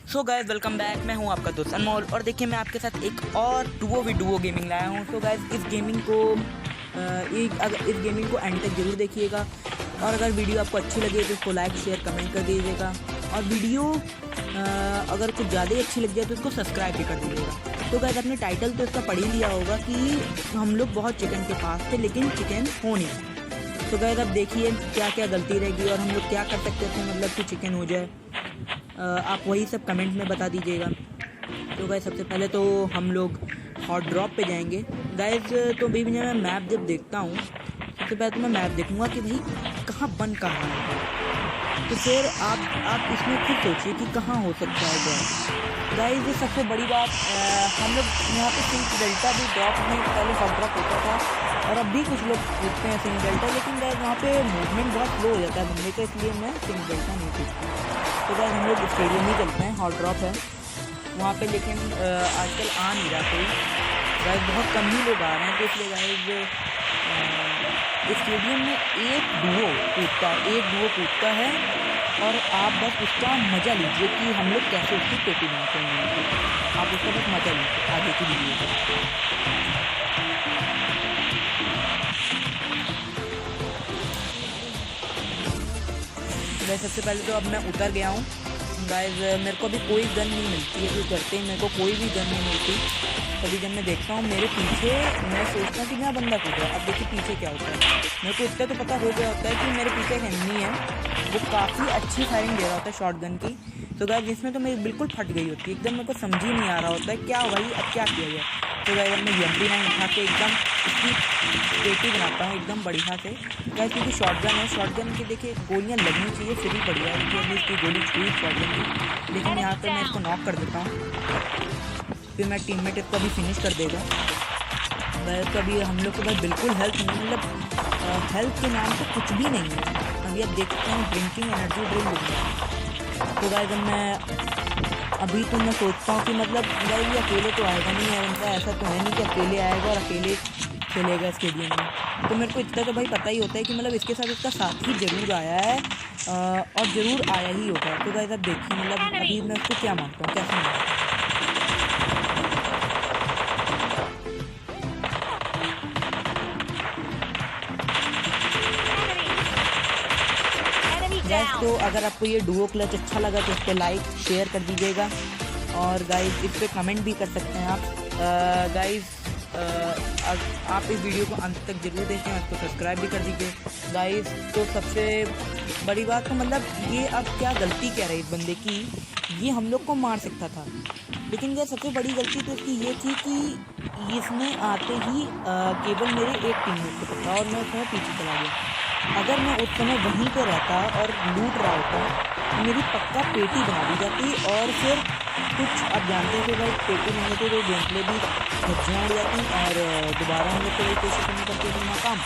So guys welcome back. मैं हूं आपका दोस्त अनमोल और देखिए मैं आपके साथ एक और डुओ गेमिंग लाया हूं। सो गाइस इस गेमिंग को एंड तक जरूर देखिएगा और अगर वीडियो आपको अच्छी लगे तो इसको लाइक शेयर कमेंट कर दीजिएगा और वीडियो अगर कुछ ज़्यादा ही अच्छी लग जाए तो इसको सब्सक्राइब भी कर दीजिएगा। तो गाइस आपने टाइटल तो इसका पढ़ ही लिया होगा कि हम लोग बहुत चिकन के पास थे लेकिन चिकन हो नहीं। तो गाइस अब देखिए क्या क्या गलती रहेगी और हम लोग क्या कर सकते थे मतलब कि चिकन हो जाए। आप वही सब कमेंट में बता दीजिएगा। तो गाइस सबसे पहले तो हम लोग हॉट ड्रॉप पे जाएंगे गाइस। तो भाई मैं मैप जब देखता हूँ सबसे पहले तो मैं मैप देखूँगा कि भाई कहाँ बन कहाँ है। तो फिर आप इसमें खुद सोचिए कि कहाँ हो सकता है गाइस। ये सबसे बड़ी बात हम लोग यहाँ पे सिंक डेल्टा भी ड्रॉप में पहले हॉट ड्रॉप होता था और अब भी कुछ लोग पूछते हैं सिंक डेल्टा, लेकिन गाइस वहाँ पे मूवमेंट बहुत स्लो हो जाता है बंदे का, इसलिए मैं सिंक डेल्टा नहीं पूछता। तो गाइस हम लोग स्टेडियम ही चलते हैं, हॉट ड्रॉप है वहाँ पे, लेकिन आजकल आ नहीं रहा कोई गाइस, बहुत कम ही लोग आ रहे हैं। तो इसलिए गाइस स्टेडियम में एक डुओ कूदता है और आप बस उसका मज़ा लीजिए कि हम लोग कैसे उसकी पेटी बनाते हैं। आप उसका बस मज़ा लीजिए आगे की वीडियो का। गाइस सबसे पहले तो अब मैं उतर गया हूँ गाइस। मेरे को अभी कोई गन नहीं मिलती है, जो करते हैं मेरे को कोई भी गन नहीं मिलती। कभी जब मैं देखता हूँ मेरे पीछे, मैं सोचता हूँ कि मेरा बंदा कूद रहा है। अब देखिए पीछे क्या होता है, मेरे को इतना तो पता हो गया होता है कि मेरे पीछे एक एनिमी है, वो काफ़ी अच्छी फायरिंग दे रहा होता है शॉट गन की। तो गाइस जिसमें तो मेरी बिल्कुल फट गई होती है, एकदम मेरे को समझ ही नहीं आ रहा होता है क्या भाई अब क्या किया गया। तो गाइस अब मैं MP9 उठा के एकदम इसकी पेटी बनाता हूँ एकदम बढ़िया से गाइस, क्योंकि शॉट गन है। शॉट गन की देखिए गोलियाँ लगनी चाहिए फिर ही बढ़िया है, क्योंकि इसकी गोली छुई शॉट गन की, लेकिन यहाँ पर मैं इसको नॉक कर देता हूँ। फिर मैं टीममेट इसको अभी फिनिश कर देगा गाइस। तो अभी हम लोग के पास बिल्कुल हेल्थ नहीं, मतलब हेल्थ के नाम पे कुछ भी नहीं है। अभी आप देखते हैं ड्रिंकिंग एनर्जी ड्रिंक लूँगा। तो गाइस अब अभी तो मैं सोचता हूँ कि मतलब गाइस ये अकेले तो आएगा नहीं है, उनका ऐसा तो है नहीं कि अकेले आएगा और अकेले खेलेगा स्टेडियम में। तो मेरे को इतना तो भाई पता ही होता है कि मतलब इसके साथ इसका साथी ज़रूर आया है और ज़रूर आया ही होगा। तो गाइस अब देखिए मतलब अभी मैं उसको क्या मानता हूँ कैसे मानता हूँ। गाइस तो अगर आपको ये डुओ क्लच अच्छा लगा तो इस पर लाइक शेयर कर दीजिएगा और गाइस इस पर कमेंट भी कर सकते हैं आप। गाइस आप इस वीडियो को अंत तक जरूर देखें, आपको सब्सक्राइब भी कर दीजिए गाइस। तो सबसे बड़ी बात तो मतलब ये अब क्या गलती कह रही इस बंदे की, ये हम लोग को मार सकता था, लेकिन गाइस सबसे बड़ी गलती तो इसकी ये थी कि इसने आते ही केवल मेरे एक टीममेट को पकड़ा और मैं उसमें पीछे चला गया। अगर मैं उस समय वहीं पे रहता और लूट रहा होता तो मेरी पक्का पेटी बना दी जाती और फिर कुछ आप जानते हैं कि भाई पेटी नहीं होती तो गेम प्ले भी धज्जियाँ उड़ जाती और दोबारा हम लोग को कोशिश करनी पड़ती है नाकाम।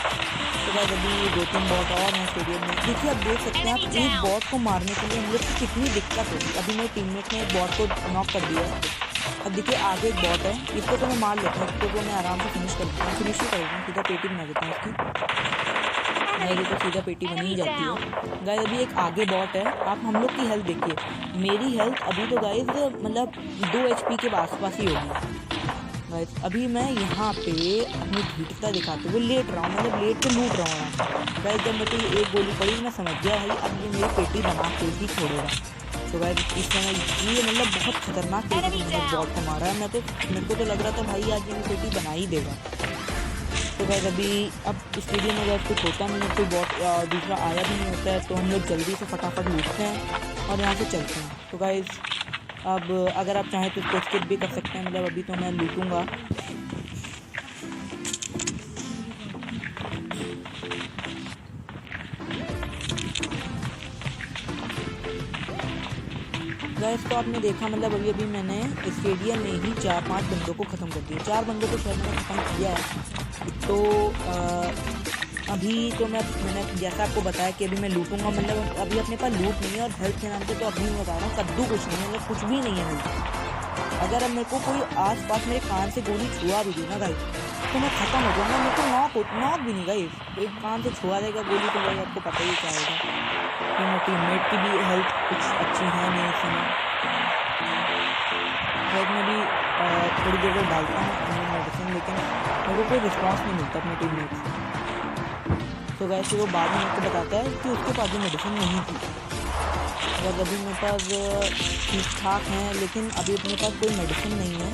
तो बाद अभी 2-3 बॉट और हैं स्टेडियम में, देखिए आप देख सकते हैं आप एक बॉट को मारने के लिए हम लोग को कितनी दिक्कत होगी। अभी मेरे टीममेट ने एक बॉट को नॉक कर दिया, अब देखिए आगे एक बॉट है, इसको तो मैं मार लेता हूँ, इसको तो मैं आराम से फिनिश कर देता हूँ, फिनिश ही करूँगा, सीधा पेटी बना देता हूँ इसकी। मेरी तो सीधा पेटी बनी ही जाती है गाइस। अभी एक आगे बॉट है, आप हम लोग की हेल्थ देखिए, मेरी हेल्थ अभी तो गाइस मतलब 2 HP के आसपास ही होगी गाइस। अभी मैं यहाँ पे अपनी धीटता दिखाते हुए लेट रहा हूँ, मतलब लेट के लूट रहा हूँ गाइस। जब मेरे को एक गोली पड़ी मैं समझ गया भाई अब ये मेरी पेटी बना के ही छोड़ेगा। तो गाइस इस समय ये मतलब बहुत खतरनाक तरीके से बॉट को मारा है, मेरे को तो लग रहा था भाई आज ये पेटी बना ही देगा। तो गाइस अभी अब स्टेडियम में गाइस कुछ होता नहीं है, कोई बॉट दूसरा आया भी नहीं होता है, तो हम लोग जल्दी से फटाफट लूटते हैं और यहाँ से चलते हैं। तो गाइस अब अगर आप चाहें तो इसको स्किप भी कर सकते हैं, मतलब अभी तो मैं लूटूंगा। गाइस तो आपने देखा मतलब अभी मैंने स्टेडियम में ही 4-5 बंदों को ख़त्म कर दिया, 4 बंदों को शायद मैंने ख़त्म किया है। तो अभी तो मैंने जैसा आपको बताया कि अभी मैं लूटूंगा, मतलब अभी अपने पास लूट नहीं है और हेल्थ के नाम पे तो अभी मैं बता रहा हूँ कद्दू कुछ नहीं है, मतलब कुछ भी नहीं है हेल्थ। अगर अब मेरे को कोई आसपास मेरे कान से गोली छुआ भी दी ना गाइस तो मैं ख़त्म हो जाऊँगा, मेरे को नॉक भी नहीं गाइस, एक कान से छुआ देगा गोली तो भाई आपको पता ही क्या होगा। तो मेरे टीममेट की भी हेल्थ कुछ अच्छी है नहीं इस समय। शायद मैं भी थोड़ी देर में डालता हूँ अपनी मेडिसिन, लेकिन मेरे को कोई रिस्पॉन्स नहीं मिलता अपने टीममेट से। तो वैसे वो बाद में मेरे को बताता है कि उसके पास भी मेडिसिन नहीं थी। अगर अभी मेरे पास ठीक ठाक हैं, लेकिन अभी अपने पास कोई मेडिसिन नहीं है,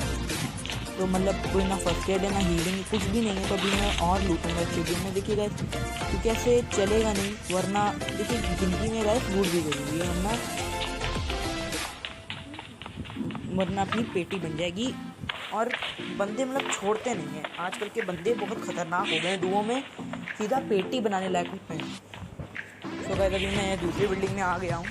तो मतलब कोई ना फर्स्ट एड है ना हीलिंग, कुछ भी नहीं है। तो अभी मैं और लूटूंगा स्टेडियम में, देखिए गाइस, क्योंकि ऐसे चलेगा नहीं, वरना देखिए ज़िंदगी में गाइस लूट भी जरूरी है, वरना अपनी पेटी बन जाएगी। और बंदे मतलब छोड़ते नहीं हैं, आजकल के बंदे बहुत ख़तरनाक हो गए हैं, डुओ में सीधा पेटी बनाने लायक होते हैं। तो गाइस अभी मैं दूसरी बिल्डिंग में आ गया हूँ।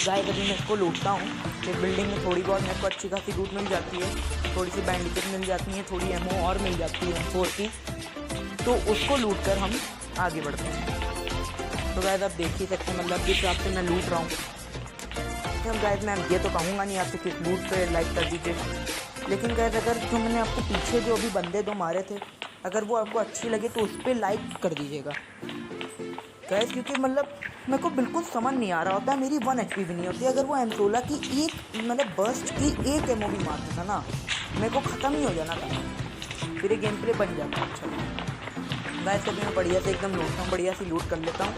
गाइस अभी मैं इसको लूटता हूँ। इस बिल्डिंग में थोड़ी बहुत मेरे को अच्छी खासी लूट मिल जाती है, थोड़ी सी बैंडिकेट मिल जाती है, थोड़ी एमओ और मिल जाती है 4 की, तो उसको लूट कर हम आगे बढ़ते हैं। तो गाइस आप देख ही सकते हैं, मतलब जिस हिसाब से मैं लूट रहा हूँ। अब गाइस मैं ये तो कहूँगा नहीं आपसे कि लूट पे लाइक कर दीजिए, लेकिन गाइस अगर जो मैंने आपको पीछे जो अभी बंदे 2 मारे थे, अगर वो आपको अच्छी लगे तो उस पर लाइक कर दीजिएगा गाइस, क्योंकि मतलब मेरे को बिल्कुल समझ नहीं आ रहा होता, मेरी 1 HP भी नहीं होती। अगर वो M16 की एक मतलब बर्स्ट की एक एमओ भी मारता था ना, मेरे को ख़त्म ही हो जाना था, फिर ये गेम प्ले बन जाता। अच्छा गाइस अभी मैं बढ़िया से एकदम लूटता हूँ, बढ़िया सी लूट कर लेता हूँ।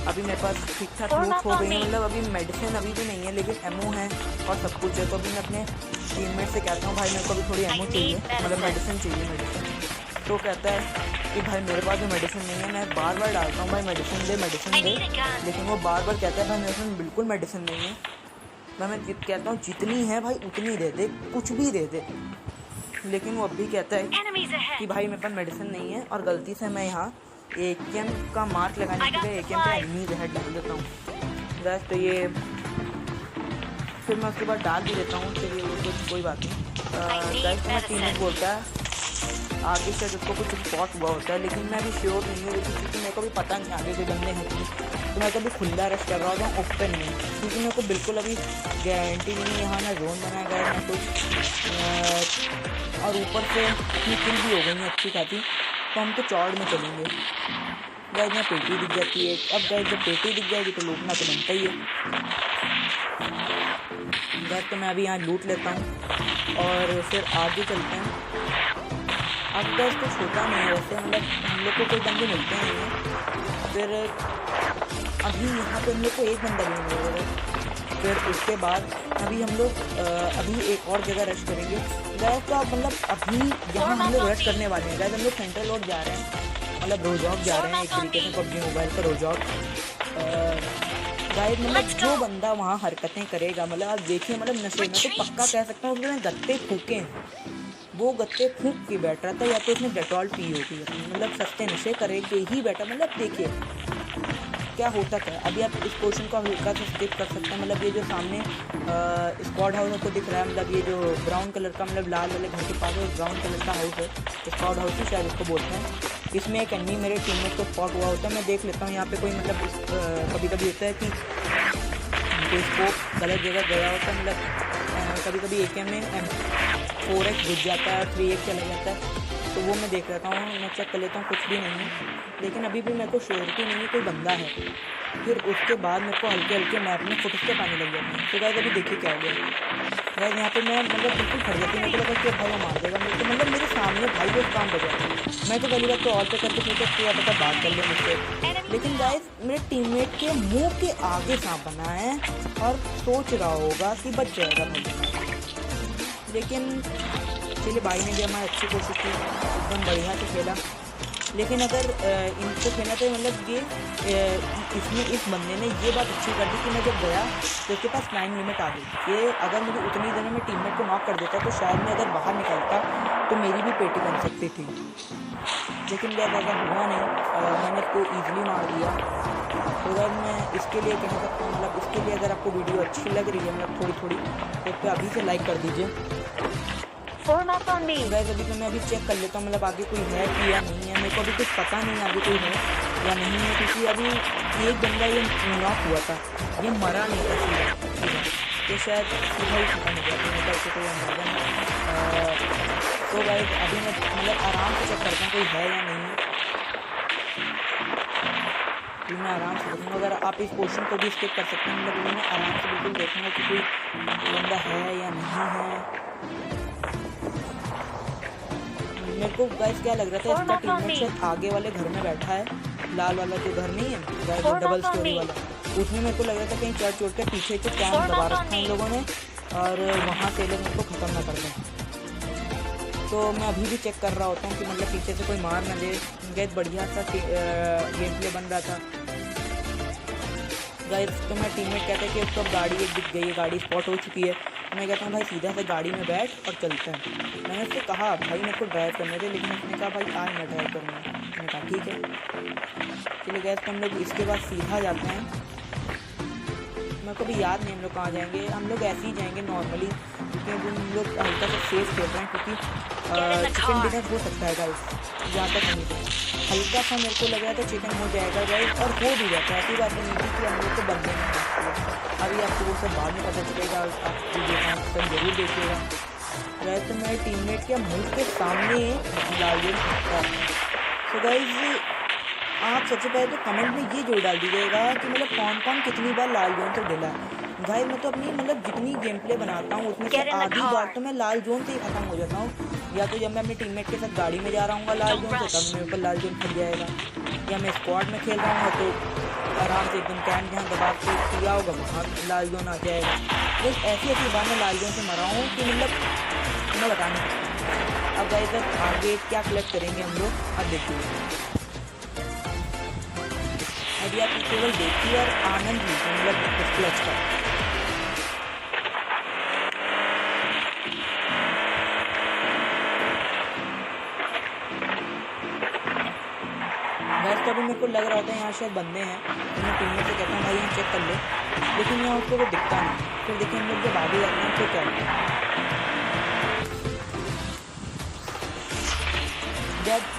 अभी मेरे पास ठीक ठाक लूट हो गई है, मतलब अभी मेडिसिन अभी भी नहीं है, लेकिन एमओ है और सब कुछ है। तो अभी मैं अपने टीममेट से कहता हूँ भाई मेरे को भी थोड़ी एमओ चाहिए, मतलब मेडिसिन चाहिए मेडिसिन। तो कहता है कि भाई मेरे पास भी मेडिसिन नहीं है। मैं बार बार डालता हूँ भाई मेडिसिन दे, लेकिन वो बार बार कहता है भाई मेरे पास बिल्कुल मेडिसिन नहीं है। मैं कहता हूँ जितनी है भाई उतनी दे दे, कुछ भी दे दे, लेकिन वो अब भी कहता है कि भाई मेरे पास मेडिसिन नहीं है। और गलती से मैं यहाँ AKM का मार्क लगाने के लिए AKM पे एनिमीज हेड डाल देता हूँ गैस। तो ये फिर मैं उसके बाद डाल भी देता हूँ, चलिए वो कुछ कोई बात नहीं गैस। तो मैं टीममेट बोलता है आगे से उसको कुछ स्पॉट हुआ होता है, लेकिन मैं अभी श्योर नहीं हूँ, क्योंकि मेरे को भी पता नहीं आगे कोई बंदे हैं कि, तो मैं कभी खुला रश कर रहा होता हूँ ओपन में, क्योंकि मेरे को बिल्कुल अभी गारंटी नहीं है। यहाँ ना जोन बनाया गया ना कुछ, और ऊपर से इतनी किल भी हो गई है अच्छी खासी, तो हम तो चौड़ में चलेंगे गाइस। यहाँ पेटी दिख जाती है, अब गाइस जब पेटी दिख जाएगी तो लूटना तो बनता ही है गाइस। तो मैं अभी यहाँ लूट लेता हूँ और फिर आगे चलते हैं। अब गाइस कुछ होता नहीं है वैसे, मतलब हम लोग को कोई बंदे मिलते नहीं हैं। फिर अभी यहाँ पे हम लोग को एक बंदा भी मिलेगा, फिर उसके बाद अभी हम लोग अभी एक और जगह रश करेंगे गाइस। तो मतलब अभी यहाँ हम लोग रश करने वाले हैं गाइस। हम लोग सेंट्रल रोड जा रहे हैं, मतलब रोजॉक जा रहे हैं, एक तरीके से PUBG मोबाइल पर रोजॉक गाइस। मतलब जो बंदा वहाँ हरकतें करेगा, मतलब आप देखिए, मतलब नशे में तो पक्का कह सकता हूँ उसने गत्ते फूके, वो गत्ते फूक के बैठ रहा था, या तो उसने डेटॉल पी होगी, मतलब सस्ते नशे करके ही बैठा। मतलब देखिए क्या होता क्या। अभी आप इस क्वेश्चन को हल्का से स्किप कर सकते हैं। मतलब ये जो सामने स्क्वाड हाउस आपको दिख रहा है, मतलब ये जो ब्राउन कलर का, मतलब लाल वाले घर के पास ब्राउन कलर का हाउस है, स्क्वाड हाउस ही शायद इसको बोलते हैं। इसमें एक एनिमी मेरे टीममेट को स्पॉट हुआ होता है, मैं देख लेता हूँ यहाँ पे कोई, मतलब कभी कभी होता है कि कोई स्कोप गलत जगह गया होता है, मतलब कभी कभी AKM में 4x घुस जाता है, 3x चला जाता है, तो वो मैं देख लेता हूँ, मैं चेक कर लेता हूँ, कुछ भी नहीं है। लेकिन अभी भी मेरे को श्योरिटी नहीं है कोई बंदा है। फिर उसके बाद मेरे को हल्के हल्के मैप में फुटस्टेप आने लग जाते हैं। तो गाइस अभी देखिए क्या हो गया गाइस, यहाँ पे मैं मतलब बिल्कुल खड़ जाती हूँ, मेरे को लगा कि भाई वो मार देगा मेरे को, मतलब मेरे सामने भाई वो काम बजा। मैं तो पहली बात तो ऑल पे करके सोचा क्या पता बात कर ले मुझसे, लेकिन गाइस मेरे टीममेट के मुंह के आगे सांप बना है और सोच रहा होगा कि बच जाएगा भाई, लेकिन चलिए भाई ने भी हमारी अच्छी कोशिश की, एकदम बढ़िया से खेला। लेकिन अगर इनको खेलना तो मतलब ये इसमें इस बंदे ने ये बात अच्छी कर दी कि मैं जब गया तो इसके पास टाइम लिमिट आ गई, ये अगर मुझे उतनी देर में टीममेट को नॉक कर देता तो शायद मैं अगर बाहर निकलता तो मेरी भी पेटी बन सकती थी। लेकिन जब अगर हुआ नहीं, मैंने इसको ईजिली मार दिया। तो अगर मैं इसके लिए कह सकता हूँ, मतलब इसके लिए अगर आपको वीडियो अच्छी लग रही है, मतलब थोड़ी थोड़ी, तो इसको अभी से लाइक कर दीजिए। गाइस अभी तो मैं अभी चेक कर लेता हूँ, मतलब आगे कोई है कि या नहीं है। मेरे को अभी कुछ पता नहीं आगे कोई है या नहीं है, क्योंकि अभी एक बंदा ये नॉक हुआ था, ये मरा नहीं था सीधा, तो शायद सीधा ही खत्म हो गया था, मेरे को कोई अंदाजा नहीं। तो गाइस अभी मैं मतलब आराम से चेक करता हूँ कोई है या नहीं है। अभी मैं आराम से देखूँगा। अगर आप इस पोर्शन को भी स्किप कर सकते हैं, मतलब मैं आराम से बिल्कुल देखूँगा कि कोई बंदा है या नहीं है। मेरे को गाइस क्या लग रहा था, इसका टीममेट शायद आगे वाले घर में बैठा है, लाल वाला जो घर नहीं है गाइस, वो डबल स्टोरी वाला, उसमें मेरे को लग रहा था कहीं चढ़ चढ़ के पीछे से कैम दबा रखा है इन लोगों ने और वहाँ से लोग मेरे को ख़त्म ना कर दें। तो मैं अभी भी चेक कर रहा होता हूँ कि मतलब पीछे से कोई मार ना दे। गाइस बढ़िया सा गेम प्ले बन रहा था गाइस। तो मैं टीममेट कहता है कि उसको गाड़ी एक दिख गई है, गाड़ी स्पॉट हो चुकी है। मैं कहता हूँ भाई सीधा से गाड़ी में बैठ और चलते हैं। मैंने उससे कहा भाई मेरे को ड्राइव करने दे, लेकिन उसने कहा भाई आज मैं ड्राइव करूँगा। मैंने कहा ठीक है चलिए गैस। तो हम लोग इसके बाद सीधा जाते हैं। मेरे को भी याद नहीं हम लोग कहाँ जाएंगे, हम लोग ऐसे ही जाएंगे नॉर्मली, क्योंकि अभी हम लोग हल्का सा सेफ खेल रहे हैं, क्योंकि चिकन डिनर हो सकता है गाइस जहाँ तक नहीं है। हल्का सा मेरे को लग रहा था चिकन हो जाएगा गाइस, और हो भी जाता है। ऐसी बात नहीं थी कि हम लोग को बनने नहीं। अभी आपको वो सब बाद में पता चलेगा, आप वीडियो जरूर देखिएगा गाइस। तो मेरे टीममेट के मुँह के सामने लाल गेम था। तो गाइस आप सबसे पहले तो कमेंट में ये जोड़ डाल दीजिएगा कि मतलब कौन कौन कितनी बार लाल जोन से डिला है। गाइस मैं तो अपनी मतलब जितनी गेम प्ले बनाता हूँ उसमें से आधी बार तो मैं लाल जोन से ही ख़त्म हो जाता हूँ। या तो जब मैं अपने टीममेट के साथ गाड़ी में जा रहा हूँ लाल जोन से, तब मेरे ऊपर लाल जोन फट जाएगा, या मैं स्क्वाड में खेल रहा हूँ तो आराम से एकदम कैंप जहाँ दबा के किया होगा वहाँ लाल जोन आ जाएगा। तो ऐसी बार मैं लाल जोन से मरा हूँ कि मतलब मैं बता नहीं सकता। अब गाइस आगे क्या कलेक्ट करेंगे हम लोग, अब देखिए। अभी आप केवल देखिए और आनंद लीजिए मतलब उस क्लच का। वैसे तो अभी मेरे को लग रहा होता है यहाँ शायद बंदे हैं, तो मैं टीम में से कहता हूँ भाई यहाँ चेक कर ले, लेकिन यहाँ उसको वो दिखता नहीं। फिर देखिए हम लोग जब आगे जाते हैं तो क्या होता है।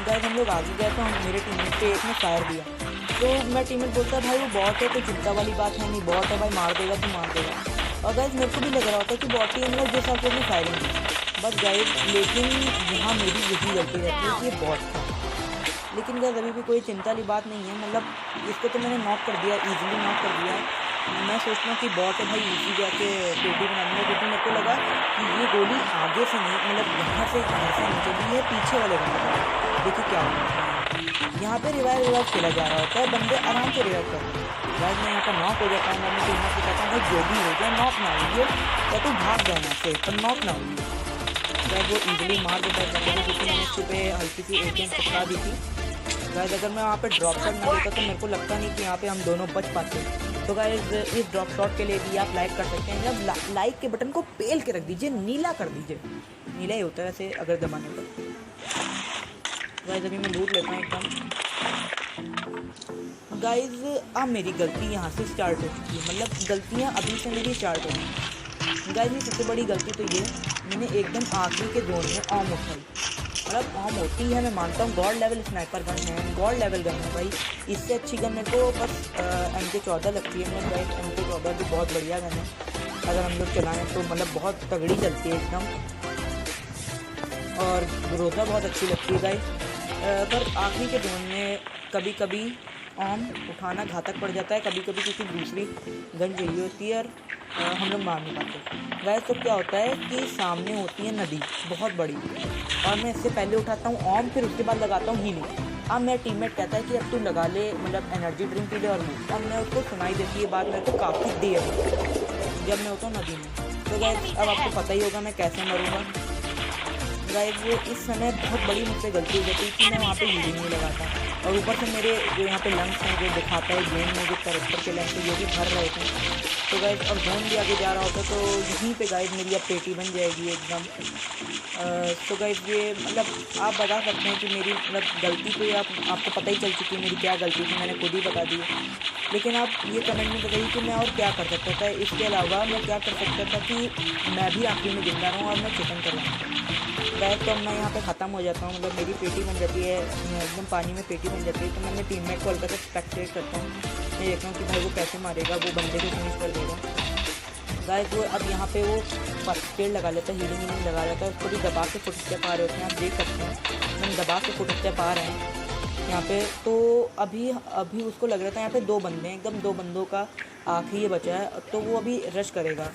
जब हम लोग आगे गए तो हम मेरे टीममेट पे एक ने फायर दिया, तो मेरा टीममेट बोलता है भाई वो बॉट है, कोई चिंता वाली बात है नहीं, बॉट है भाई, मार देगा तो मार देगा। और गाइस मेरे को भी लग रहा होता है कि बॉट ही है, मतलब जिस हिसाब से भी फायरिंग की बस गाइस। लेकिन यहाँ मेरी यही गलती रहती है कि ये बॉट था। लेकिन गाइस अभी भी कोई चिंता वाली बात नहीं है, मतलब इसको तो मैंने नॉक कर दिया, ईजिली नॉक कर दिया। मैं सोचता हूँ कि बॉट है भाई, इजी जाके पेटी बना दूँगा, क्योंकि मेरे को लगा कि ये गोली आगे से नहीं, मतलब यहाँ से घर से नहीं चली है, पीछे वाले घर में। देखिए क्या होता है, यहाँ पे रिवाइव खेला जा रहा होता है, बंदे आराम से रिवाइव कर रहे हैं। गाइस मैं यहाँ पर नॉक हो जाता हूँ, मैं अपनी टीम से कहता हूँ भाई जो भी हो जाए नॉक ना होइए, या तो भाग जाना से पर नॉक ना होइए। गाइस वो ईजिली मार देता है बंदे को, क्योंकि मैंने उसके पे हल्की सी एटीएम चिपका दी थी। गाइस अगर मैं वहाँ पे ड्रॉप शॉट ना देता तो मेरे को लगता नहीं कि यहाँ पे हम दोनों बच पाते। तो गाइस इस ड्रॉप शॉट के लिए भी आप लाइक कर सकते हैं, जब लाइक के बटन को पेल के रख दीजिए, नीला कर दीजिए, नीला ही होता है वैसे अगर दबाने पर। गाइस अभी मैं लूट लेता हूँ एकदम। गाइस अब मेरी गलती यहाँ से स्टार्ट हो चुकी है, मतलब गलतियाँ अभी से मेरी स्टार्ट हो गई। गाइस ये सबसे बड़ी गलती तो ये, मैंने एकदम आखिरी के जोन में ऑम उठाई। मतलब ऑम होती है, मैं मानता हूँ गॉड लेवल स्नाइपर गन है, गॉड लेवल गन है भाई। इससे अच्छी गन मेरे को बस MK14 लगती है। मेरे गाइस MK14 भी बहुत बढ़िया गन है, अगर हम लोग चलाएँ तो मतलब बहुत तगड़ी चलती है एकदम, और ग्रोजा बहुत अच्छी लगती है गाइस। पर आखिरी के जोन में कभी कभी ऑम उठाना घातक पड़ जाता है, कभी कभी किसी दूसरी गन चाहिए होती है और हम लोग मार नहीं पाते। गाइस तो क्या होता है कि सामने होती है नदी बहुत बड़ी, और मैं इससे पहले उठाता हूँ ऑम, फिर उसके बाद लगाता हूँ हीलिंग। अब मेरा टीममेट कहता है कि अब तू लगा ले, मतलब एनर्जी ड्रिंक पी ले और वो, और मैं उसको सुनाई देती है बात मेरे को काफ़ी देर जब मैं होता हूँ नदी में। तो गाइस अब आपको पता ही होगा मैं कैसे मरूँगा। गाइस वो इस समय बहुत बड़ी मुझसे गलती हो जाती है कि मैं वहाँ पे हीलिंग नहीं लगाता, और ऊपर से मेरे जो यहाँ पे लंग्स हैं जो दिखाता है गेम में जो कैरेक्टर के लंग्स है ये भी भर रहे थे। तो गाइस अब जोन भी आगे जा रहा होता तो यहीं पे गाइस मेरी अब पेटी बन जाएगी एकदम। तो गाइस ये मतलब आप बता सकते हैं कि मेरी मतलब गलती तो ये आपको पता ही चल चुकी है मेरी क्या गलती थी, मैंने खुद ही बता दी है। लेकिन आप ये कमेंट में बताइए कि मैं और क्या कर सकता था, इसके अलावा मैं क्या कर सकता था कि मैं भी आखिरी में जिंदा रहूँ और मैं चिकन करूँ। गाइस तो मैं यहाँ पे ख़त्म हो जाता हूँ, मतलब मेरी पेटी बन जाती है एकदम पानी में पेटी बन जाती है। तो मैं अपने टीममेट को हल्का सा स्पेक्टेट करता हूँ, मैं देखता हूँ कि भाई वो कैसे मारेगा, वो बंदे को फिनिश कर देगा। गाइस वो अब यहाँ पे वो फर्स्ट एड लगा लेता है, हीलिंग लगा लेता है, उसको भी दबा के फुट स्टेप आ रहे होते हैं, आप देख सकते हैं हम दबा के फुट स्टेप आ रहे हैं। यहाँ पे। तो अभी अभी उसको लग रहा था यहाँ पे 2 बंदे हैं, एकदम 2 बंदों का आखिरी ये बचा है, तो वो अभी रश करेगा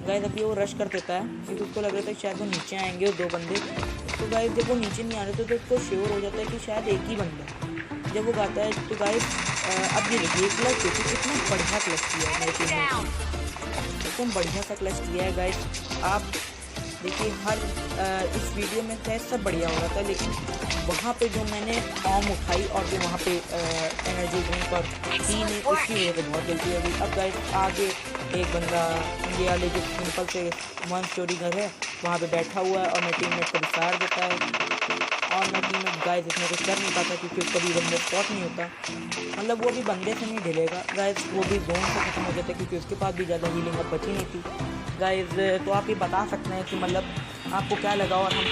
गाइस। अभी वो रश कर देता है क्योंकि उसको लग रहा था शायद वो नीचे आएंगे 2 बंदे। तो गाइस जब वो नीचे नहीं आ रहे थे तो उसको श्योर हो जाता है कि शायद एक ही बंदा है। जब वो गाता है तो गाइस अब ये देखिए क्लच देखिए कितना बढ़िया क्लच किया है मेरे टीम ने, एकदम बढ़िया सा क्लच किया है गाइस। आप देखिए हर इस वीडियो में शायद सब बढ़िया हो रहा था, लेकिन वहाँ पे जो मैंने फॉर्म उठाई और जो वहाँ पे एनर्जी ड्रिंक और टी ने उसकी वजह से बहुत गलती हो गई। अब गाइस आगे एक बंदा ये वाले जो सिंपल से 1 स्टोरी घर है वहाँ पे बैठा हुआ है और मेरे टीममेट को विस्तार देता है और मेरा टीममेट गाइस इसमें कुछ कर नहीं पाता क्योंकि उसका भी बंदे स्पॉट नहीं होता, मतलब वो भी बंदे से नहीं ढलेगा गाइस, वो भी जोन से खत्म हो जाता है क्योंकि उसके पास भी ज़्यादा हीलिंग अब बची नहीं थी गाइस। तो आप ये बता सकते हैं कि मतलब आपको क्या लगा और हम